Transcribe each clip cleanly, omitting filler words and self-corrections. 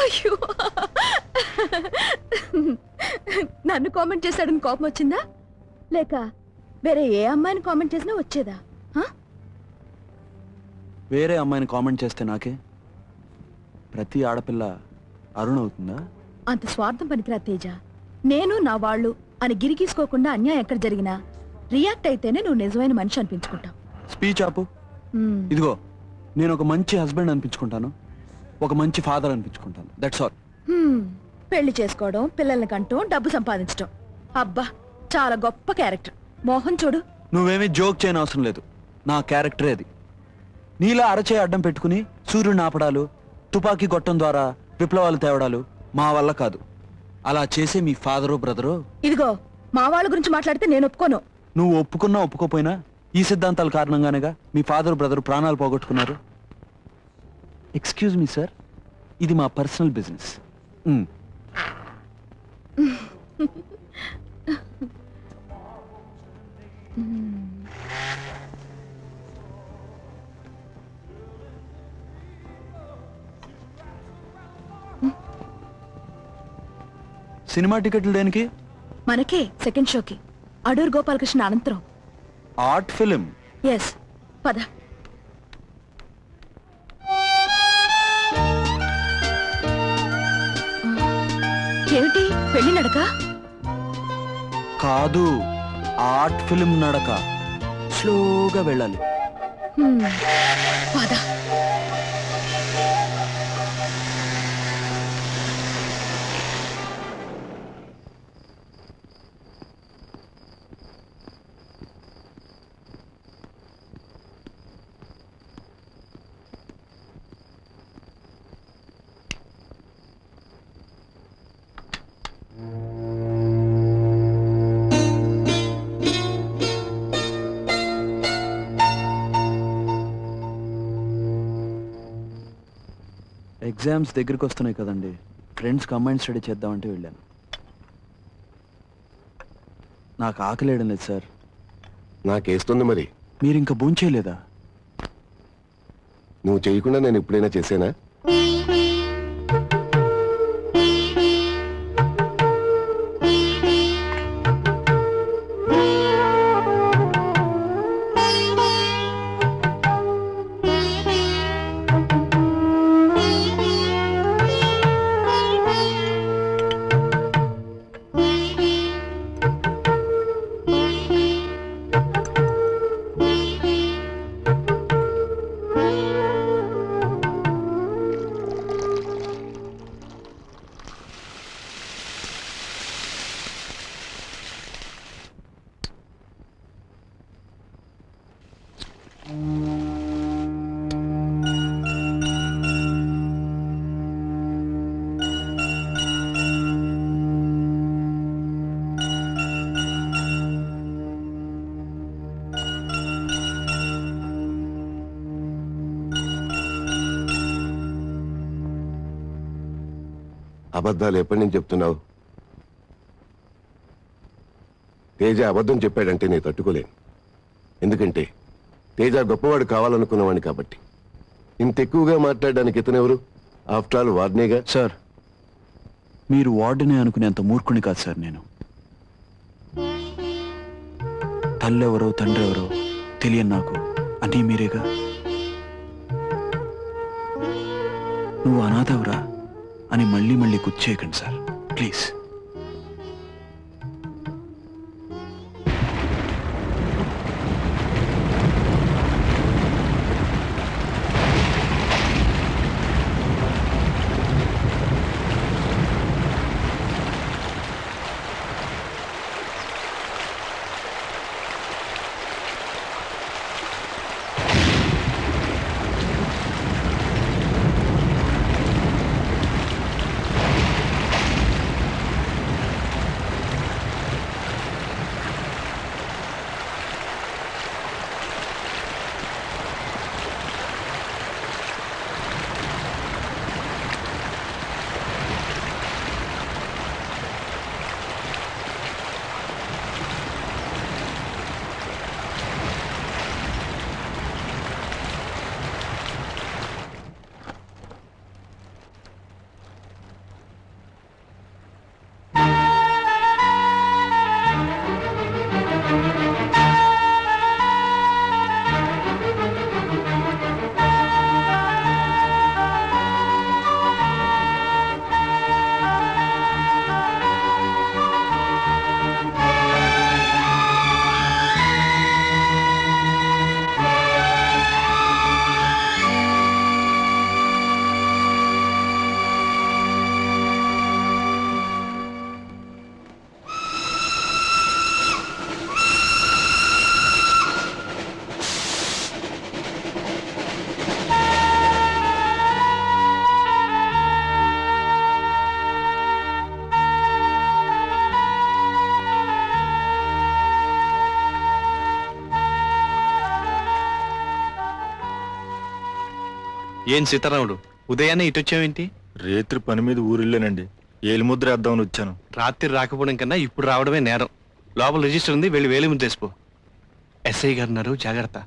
అయ్యో, నన్ను కామెంట్ చేశాడని కోపం వచ్చిందా, లేక వేరే ఏ అమ్మాయిని కామెంట్ చేసినా వచ్చేదా? వేరే అమ్మాయిని కామెంట్ చేస్తే నాకే? ప్రతి ఆడపిల్ల అరుణ అవుతుందా? అంత స్వార్థం పనికిరా తేజ. నేను నా వాళ్ళు అని గిరిగీసుకోకుండా అన్యాయం ఎక్కడ జరిగినా రియాక్ట్ అయితేనే నువ్వు నిజమైన మనిషి అనిపించుకుంటావు. స్పీచ్ ఆపు. ఇదిగో, నేను ఒక మంచి హస్బెండ్ అనిపించుకుంటాను, ఒక మంచి ఫాదర్ అనిపించుకుంటాను. That's all. పెళ్లి చేసుకోవడం, పిల్లల్ని కంటూ డబ్బు సంపాదించడం, అబ్బా చాలా గొప్ప క్యారెక్టర్. మోహన్ చూడు. నువ్వేమీ జోక్ చేయని అవసరం లేదు, నా క్యారెక్టరే అది. నీలా అరచే అడ్డం పెట్టుకుని సూర్యుడిని ఆపడాలు, తుపాకీ గొట్టం ద్వారా విప్లవాలు తేవడాలు మా వల్ల కాదు. అలా చేసే మీ ఫాదరో బ్రదరో. ఇదిగో, మా వాళ్ళ గురించి మాట్లాడితే నేను ఒప్పుకోను. నువ్వు ఒప్పుకున్నా ఒప్పుకోపోయినా ఈ సిద్ధాంతాల కారణంగానేగా మీ ఫాదర్ బ్రదర్ ప్రాణాలు పోగొట్టుకున్నారు. ఎక్స్క్యూజ్ మీ సార్, ఇది మా పర్సనల్ బిజినెస్. సినిమా టికెట్లు దేనికి? మనకే సెకండ్ షోకి, అడూర్ గోపాలకృష్ణ అనంతరం. Art film. ఎస్, పద. ఏమిటి పెళ్లి నడక? కాదు, ఆర్ట్ ఫిలిం నడక. స్లోగా వెళ్ళాలి. పద. ఎగ్జామ్స్ దగ్గరికి వస్తున్నాయి కదండి, ఫ్రెండ్స్ కంబైన్ స్టడీ చేద్దామంటే వెళ్ళాను. నాకు ఆకలేయడం లేదు సార్. నాకేస్తుంది మరి. మీరు ఇంకా భోంచేయలేదా? నువ్వు చేయకుండా నేను ఎప్పుడైనా చేసేనా? అబద్ధాలు ఎప్పటి నుంచి చెప్తున్నావు? తేజ అబద్ధం చెప్పాడంటే నేను తట్టుకోలేను. ఎందుకంటే తేజ గొప్పవాడు కావాలనుకున్నవాడిని కాబట్టి. ఇంత ఎక్కువగా మాట్లాడడానికి ఇతనెవరు? ఆఫ్టర్ ఆల్ వార్నేగా. సార్, మీరు వార్డునే అనుకునేంత మూర్ఖుని కాదు సార్ నేను. తల్లెవరో తండ్రి ఎవరో తెలియని నాకు అన్నీ మీరేగా. నువ్వు అనాథవరా అని మళ్ళీ మళ్ళీ గుర్తు చేయకండి సార్, ప్లీజ్. ఏం సీతారాముడు ఉదయాన్నే ఇటు వచ్చావేంటి? రేత్రి పని మీద ఊరిల్లేనండి. ఏలిముద్ర వేద్దామని వచ్చాను. రాత్రి రాకపోవడం కన్నా ఇప్పుడు రావడమే నేరం. లోపల రిజిస్టర్ ఉంది, వెళ్ళి వేలిముద్ర వేసిపో. ఎస్ఐ గారు ఉన్నారు, జాగ్రత్త.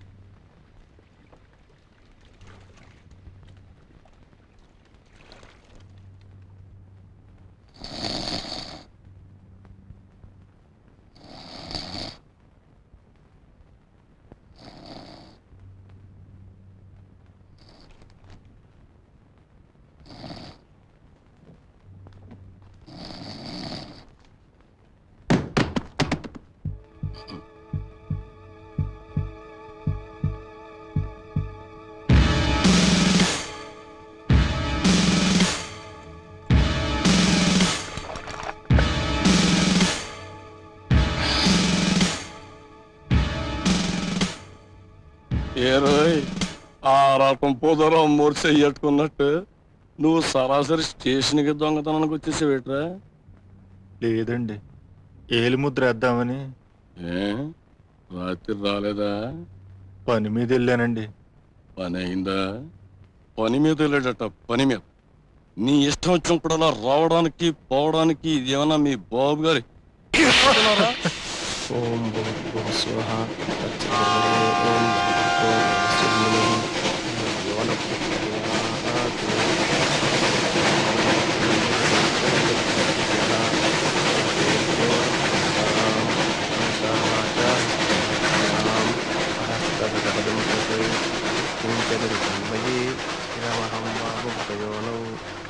ఏరోయ్ ఆరాటం పోదరం మూర్చెయ్యట్టుకున్నట్టు నువ్వు సరాసరి స్టేషన్కి దొంగతనానికి వచ్చేసేవేట్రా? లేదండి, ఏలిముద్ర వేద్దామని. ఏ రాత్రి రాలేదా? పని మీద వెళ్ళానండి. పని అయిందా? పని మీద వెళ్ళాడట, పని మీద. నీ ఇష్టం వచ్చినప్పుడల్లా రావడానికి పోవడానికి ఇది ఏమన్నా మీ బాబు గారి ఓం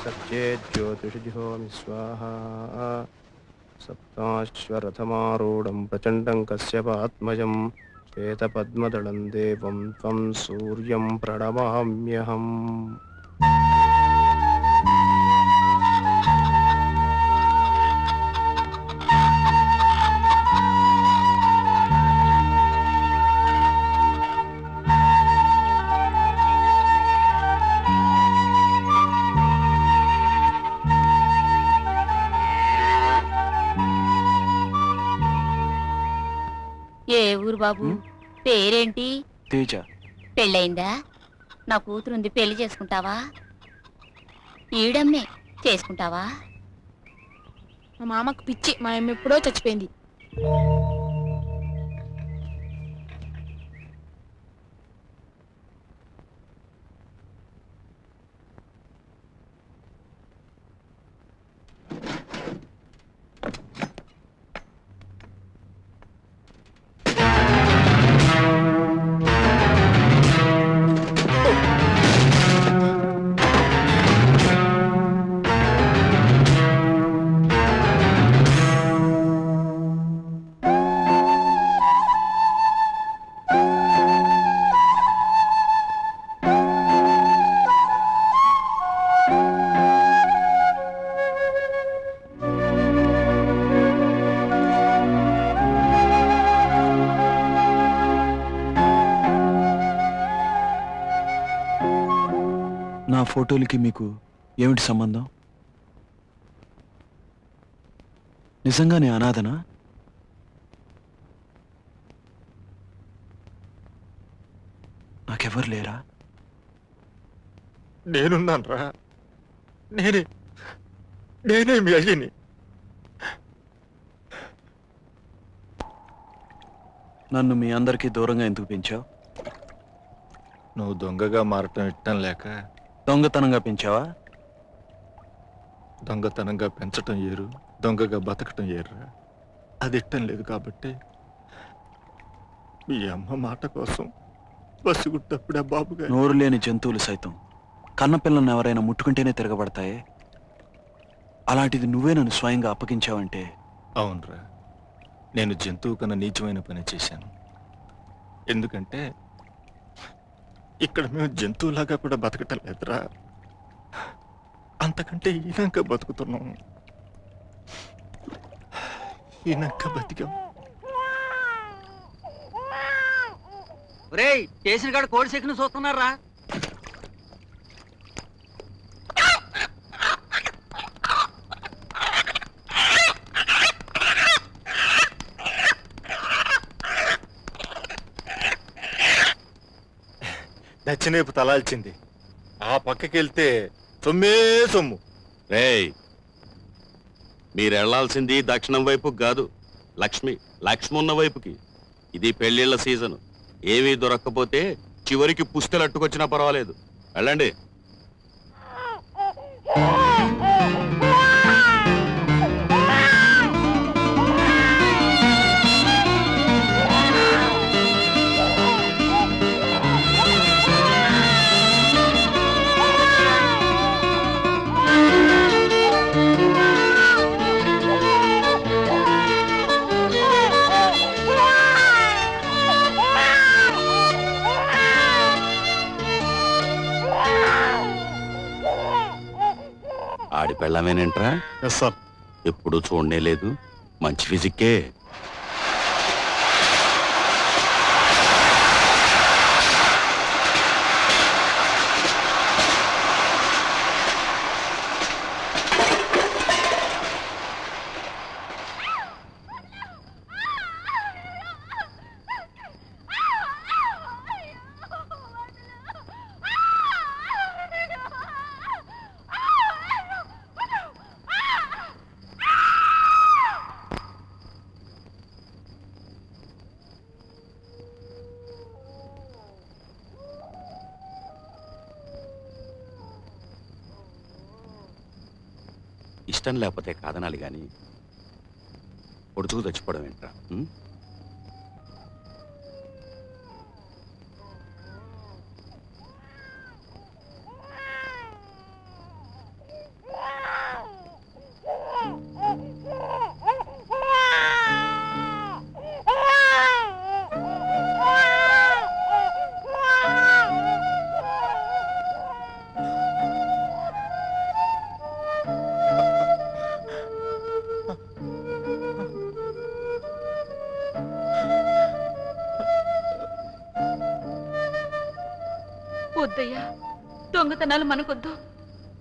సత్యేజ్యోతిషిజోమి స్వాహా సప్తాశ్వరథమారూఢం ప్రచండం కశ్యపాత్మజం శ్వేతపద్మదళం దేవం త్వం సూర్యం ప్రణమామ్యహం. ఏ ఊరు బాబు? పేరేంటి? తేజ. పెళ్ళయిందా? నా కూతురుంది, పెళ్లి చేసుకుంటావా? ఈడమ్మే చేసుకుంటావా? మా మామకు పిచ్చి, మా అమ్మ ఎప్పుడో చచ్చిపోయింది. నా ఫోటోలకి మీకు ఏమిటి సంబంధం? నిజంగానే అనాథనా? నాకెవరు లేరా? నేనున్నాను రా. నేనే మీ అయ్యని. నన్ను మీ అందరికీ దూరంగా ఎందుకు పెంచావు? నువ్వు దొంగగా మారటం ఇట్టం లేక. దొంగతనంగా పెంచావా? దొంగతనంగా పెంచటం ఏరు, దొంగగా బతకటం ఏరురా. అది ఇట్టం లేదు కాబట్టి మీ అమ్మ మాట కోసం బస్సుగుట్టప్పుడే బాబుగా. నోరు లేని జంతువులు సైతం కన్నపిల్లను ఎవరైనా ముట్టుకుంటేనే తిరగబడతాయే. అలాంటిది నువ్వే నన్ను స్వయంగా అప్పగించావంటే. అవునరా, నేను జంతువు కన్నా నీచమైన పని చేశాను. ఎందుకంటే ఇక్కడ మేము జంతువులాగా కూడా బతకటం లేదురా. అంతకంటే ఈనంక బతుకుతున్నాం. ఈనంక బతికాం. చేసిన కాడ కోడి సెక్కును చూస్తున్నారా? దచ్చినేపు తలాల్చింది. ఆ పక్కకి వెళ్తే సొమ్మే సొమ్ము. రేయ్, మీరు వెళ్లాల్సింది దక్షిణం వైపు కాదు, లక్ష్మి ఉన్న వైపుకి. ఇది పెళ్లిళ్ళ సీజన్. ఏమీ దొరక్కపోతే చివరికి పుస్తలు అట్టుకొచ్చినా పర్వాలేదు, వెళ్ళండి. ఆడి పెళ్ళమేనేంట్రా? సార్, ఎప్పుడు చూడనే లేదు, మంచి ఫిజిక్కే. ఇష్టం లేకపోతే కాదనాలి గాని పొడుచుకు చచ్చిపోవడం ఏంట్రా? వద్దయ్యా, దొంగతనాలు మనకొద్దు,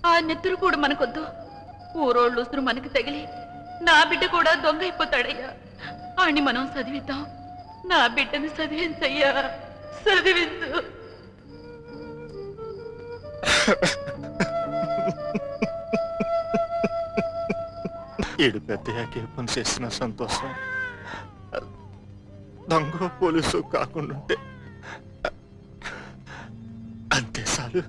ఆ నెత్తురు కూడా మనకొద్దు. ఊరోళ్ళు ఉసురు మనకి తగిలి నా బిడ్డ కూడా దొంగ అయిపోతాడయ్యా. ఆడిని మనం చదివిద్దాం. నా బిడ్డను చదివించయ్యా, చదివించు. ఈడు పెద్దయాకే పని చేసిన సంతోషం దొంగ పోలీసు కాకుండా అంతే చాలు.